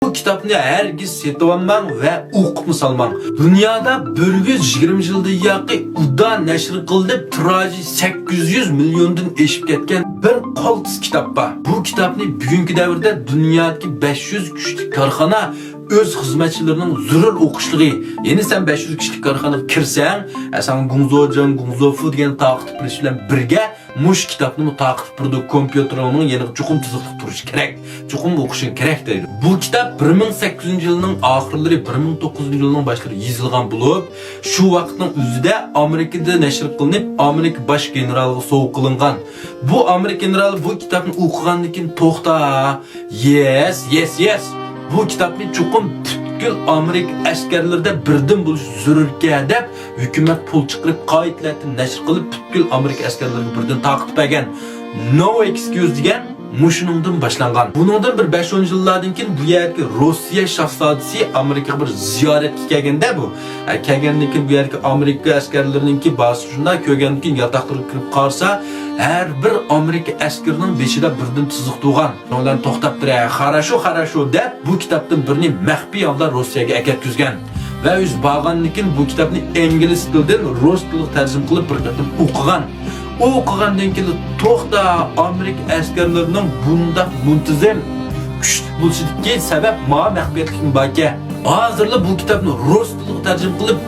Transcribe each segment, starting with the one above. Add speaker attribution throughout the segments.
Speaker 1: Bu kitapni hergiz setib olmang va o'qib salmang. Dunyoda 120 yilda yoqi uda nashr qilib tiraji 800 milliondan eshib ketgan bir qoltis kitap bor. Bu kitapni bugungi davrda dunyodagi 500 kuchli korxona öz xizmatchilarining zarur o'qishligi. Ya'ni sen 500 kishilik korxonaga kirsang, sen Gungzojan, Gungzofu degan taqib bilish bilan birga mush kitapni taqib turdi kompyuterining yana chuqur tiziqli turish kerak. Chuqur o'qishing kerak deydi. Bu kitap 1800-yilning oxirlari 1900-yilning boshlari yozilgan bo'lib, shu vaqtning o'zida Amerikada nashr qilinib, Amerika bosh generaliga sovg'a qilingan. Bu Amerika generali bu kitapni o'qigandan keyin to'xta. Yes. Bu kitapni chuqur butkul Amerika askarlarida birdan bo'lish zarurga deb hukumat pul chiqarib qoidalarni nashr qilib butkul Amerika askarlariga birdan taqib bergan. No excuse degan mushuningdan boshlangan. Buningdan bir 5-10 yillardan keyin bu yerga Rossiya shahzodasi Amerikaga bir ziyoratga kelganda bu. Kelgandan keyin bu yerga Amerika askarlarininki basi shunda ko'rgandan keyin yotoqlarga kirib qarsa, her bir Amerika askarining beshida birdan tiziq turgan. Ularni to'xtab turay, "Хорошо" deb bu kitapdan birini maxfiy holda Rossiyaga akatkizgan. Va o'z bag'andan keyin bu kitapni ingliz tilidan rus tiliga tarjima qilib bir qatim o'qigan. O'qigandan keyin to'xta, Amerika askarlarining bunda muntazam kuchli bo'lishiga sabab maxfiyatlik baka. Hozirda bu kitapni rus tiliga tarjima qilib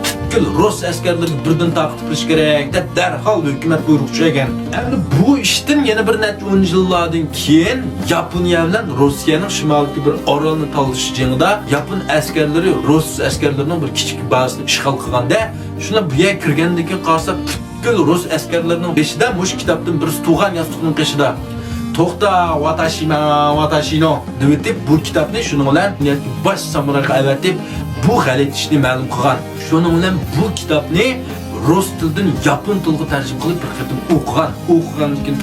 Speaker 1: Rus askarlariga birdan taqib qilish kerak deb darhol hukumat buyruq chiqargan. Endi bu ishdan yana bir necha 10 yillardan keyin Yaponiya bilan Rossiyaning shimolidagi bir orolni tanlash jangida Yapon askarlari Rus askarlarining bir kichik bazasini ishg'ol qilganda, shuna bu yerga kirgandan keyin qarasa, butkul Rus askarlarining beshida mush kitobdan bir tug'an yostiqning qishida to'xta, watashino deb bu kitobni shuning bilan bosh samurayga avatib bu g'alati ishni ma'lum qilgan. Shuning bilan bu kitobni rus tilidan yapon tiliga tarjima qilib bir qatim o'qigan. O'qigandan keyin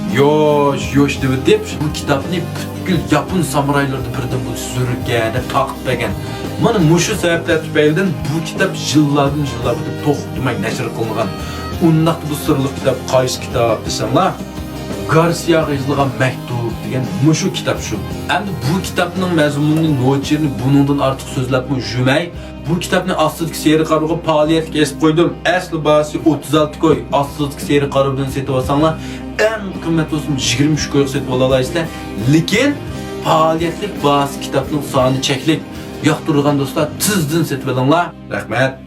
Speaker 1: yosh deb bu kitobni butkul yapon samuraylarida birdan bu surga deb taqib bergan. Mana mushu sabablar tufaylidan bu kitob yillardan to'xtamay nashr qilingan. Undaq bu sirli kitob qaysi kitob desanglar, Garsiyaga yozilgan maktub degan mushu kitob shu. Endi bu kitobning mazmunini nochirini buningdan ortiq so'zlab yurmay, bu kitobni ostidagi seri qarovga faoliyatga esib qo'ydim. Asli bahsi 36 koy, ostidagi seri qarovdan setib olsanglar, eng qimmat bo'lsin 23 koy setib olasizlar. Lekin faoliyatlik bahsi kitobning soni cheklik. Yoqtirgan do'stlar, tizdan setib olinglar. Rahmat.